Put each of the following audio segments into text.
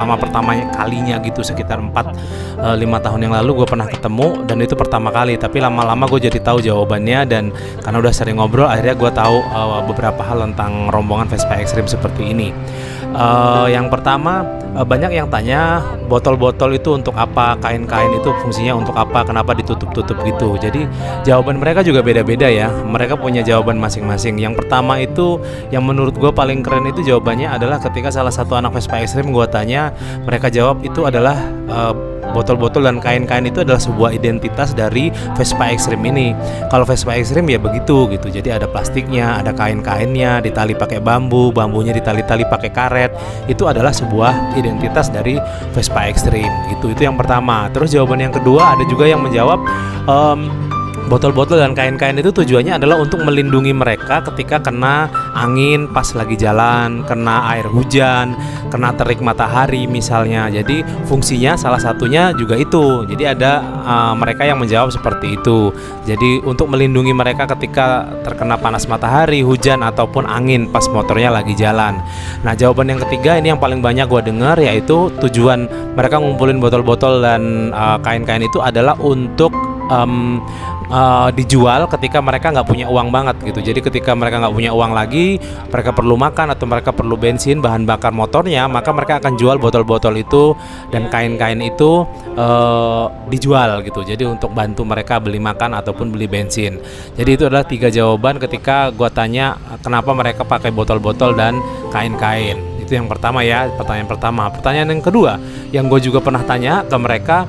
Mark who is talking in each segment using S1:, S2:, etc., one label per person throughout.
S1: pertama kalinya gitu, sekitar 4-5 tahun yang lalu gue pernah ketemu, dan itu pertama kali. Tapi lama-lama gue jadi tahu jawabannya, dan karena udah sering ngobrol akhirnya gue tahu beberapa hal tentang rombongan Vespa ekstrim seperti ini. Yang pertama, banyak yang tanya botol-botol itu untuk apa, kain-kain itu fungsinya untuk apa, kenapa ditutup-tutup gitu. Jadi jawaban mereka juga beda-beda ya, mereka punya jawaban masing-masing. Yang pertama itu yang menurut gue paling keren itu jawabannya adalah ketika salah satu anak Vespa ekstrim gue tanya, mereka jawab itu adalah botol-botol dan kain-kain itu adalah sebuah identitas dari Vespa ekstrim ini. Kalau Vespa ekstrim ya begitu gitu. Jadi ada plastiknya, ada kain-kainnya, ditali pakai bambu, bambunya ditali-tali pakai karet. Itu adalah sebuah identitas dari Vespa ekstrim gitu. Itu yang pertama. Terus jawaban yang kedua, ada juga yang menjawab botol-botol dan kain-kain itu tujuannya adalah untuk melindungi mereka ketika kena angin pas lagi jalan, kena air hujan, kena terik matahari misalnya. Jadi fungsinya salah satunya juga itu. Jadi ada mereka yang menjawab seperti itu. Jadi untuk melindungi mereka ketika terkena panas matahari, hujan ataupun angin pas motornya lagi jalan. Nah, jawaban yang ketiga ini yang paling banyak gue dengar, yaitu tujuan mereka ngumpulin botol-botol dan kain-kain itu adalah untuk dijual ketika mereka nggak punya uang banget gitu. Jadi ketika mereka nggak punya uang lagi, mereka perlu makan atau mereka perlu bensin, bahan bakar motornya, maka mereka akan jual botol-botol itu dan kain-kain itu dijual gitu. Jadi untuk bantu mereka beli makan ataupun beli bensin. Jadi itu adalah 3 jawaban ketika gua tanya kenapa mereka pakai botol-botol dan kain-kain. Itu yang pertama ya, pertanyaan pertama. Pertanyaan yang kedua yang gue juga pernah tanya ke mereka,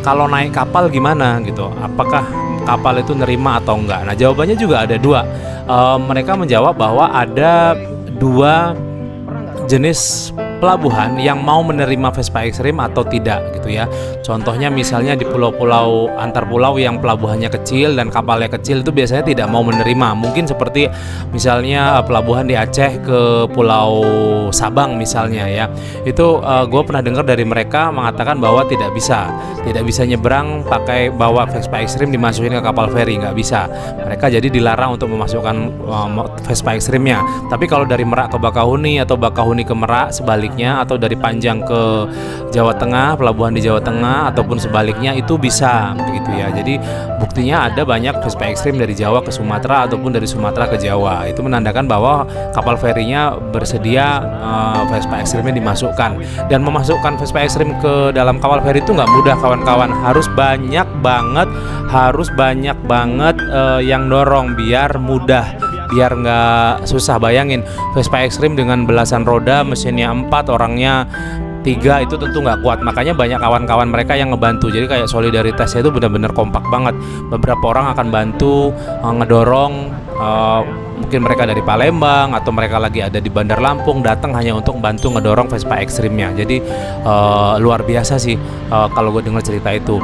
S1: kalau naik kapal gimana gitu, apakah kapal itu nerima atau enggak. Nah, jawabannya juga ada 2. Mereka menjawab bahwa ada 2 jenis pelabuhan yang mau menerima Vespa ekstrim atau tidak gitu ya. Contohnya misalnya di pulau-pulau antar pulau yang pelabuhannya kecil dan kapalnya kecil, itu biasanya tidak mau menerima. Mungkin seperti misalnya pelabuhan di Aceh ke Pulau Sabang misalnya ya. Itu gue pernah dengar dari mereka mengatakan bahwa tidak bisa nyebrang pakai bawa Vespa ekstrim dimasukin ke kapal feri, nggak bisa. Mereka jadi dilarang untuk memasukkan Vespa ekstrimnya. Tapi kalau dari Merak ke Bakahuni atau Bakahuni ke Merak sebaliknya, atau dari Panjang ke Jawa Tengah, pelabuhan di Jawa Tengah ataupun sebaliknya, itu bisa begitu ya. Jadi buktinya ada banyak Vespa ekstrim dari Jawa ke Sumatera ataupun dari Sumatera ke Jawa. Itu menandakan bahwa kapal ferinya bersedia Vespa ekstrimnya dimasukkan. Dan memasukkan Vespa ekstrim ke dalam kapal feri itu nggak mudah kawan-kawan. Harus banyak banget yang dorong biar mudah, biar nggak susah. Bayangin Vespa ekstrim dengan belasan roda, mesinnya 4, orangnya 3, itu tentu nggak kuat. Makanya banyak kawan-kawan mereka yang ngebantu. Jadi kayak solidaritasnya itu benar-benar kompak banget. Beberapa orang akan bantu ngedorong, mungkin mereka dari Palembang atau mereka lagi ada di Bandar Lampung, datang hanya untuk bantu ngedorong Vespa ekstrimnya. Jadi luar biasa sih kalau gue dengar cerita itu.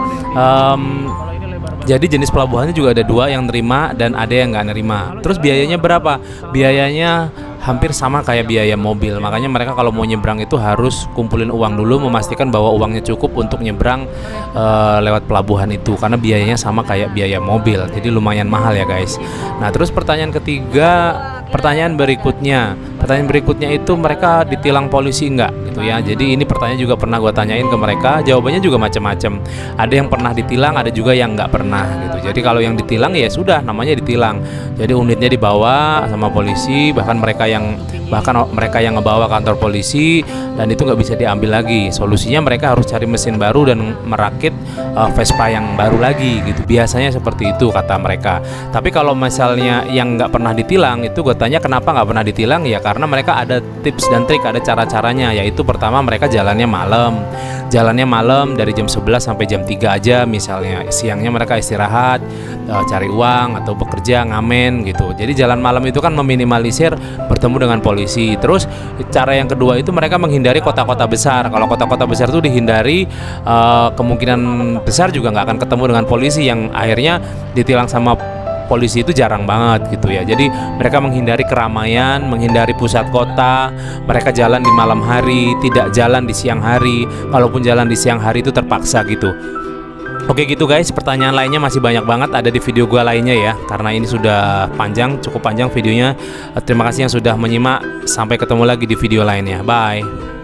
S1: Jadi jenis pelabuhannya juga ada 2, yang nerima dan ada yang nggak nerima. Terus biayanya berapa? Biayanya hampir sama kayak biaya mobil. Makanya mereka kalau mau nyebrang itu harus kumpulin uang dulu, memastikan bahwa uangnya cukup untuk nyebrang lewat pelabuhan itu, karena biayanya sama kayak biaya mobil. Jadi lumayan mahal ya guys. Nah, terus pertanyaan berikutnya itu mereka ditilang polisi enggak gitu ya. Jadi ini pertanyaan juga pernah gue tanyain ke mereka, jawabannya juga macam-macam. Ada yang pernah ditilang, ada juga yang nggak pernah gitu. Jadi kalau yang ditilang ya sudah, namanya ditilang. Jadi unitnya dibawa sama polisi, bahkan mereka yang ngebawa kantor polisi, dan itu nggak bisa diambil lagi. Solusinya mereka harus cari mesin baru dan merakit Vespa yang baru lagi gitu. Biasanya seperti itu kata mereka. Tapi kalau misalnya yang nggak pernah ditilang, itu gue tanya kenapa nggak pernah ditilang, ya karena mereka ada tips dan trik, ada cara-caranya. Yaitu pertama, mereka jalannya malam dari jam 11 sampai jam 3 aja misalnya. Siangnya mereka istirahat, cari uang atau bekerja, ngamen gitu. Jadi jalan malam itu kan meminimalisir bertemu dengan polisi. Terus cara yang kedua itu mereka menghindari kota-kota besar. Kalau kota-kota besar itu dihindari, kemungkinan besar juga nggak akan ketemu dengan polisi, yang akhirnya ditilang sama polisi itu jarang banget gitu ya. Jadi mereka menghindari keramaian, menghindari pusat kota. Mereka jalan di malam hari, tidak jalan di siang hari. Kalaupun jalan di siang hari itu terpaksa gitu. Oke gitu guys, pertanyaan lainnya masih banyak banget ada di video gua lainnya ya. Karena ini sudah cukup panjang videonya. Terima kasih yang sudah menyimak. Sampai ketemu lagi di video lainnya. Bye.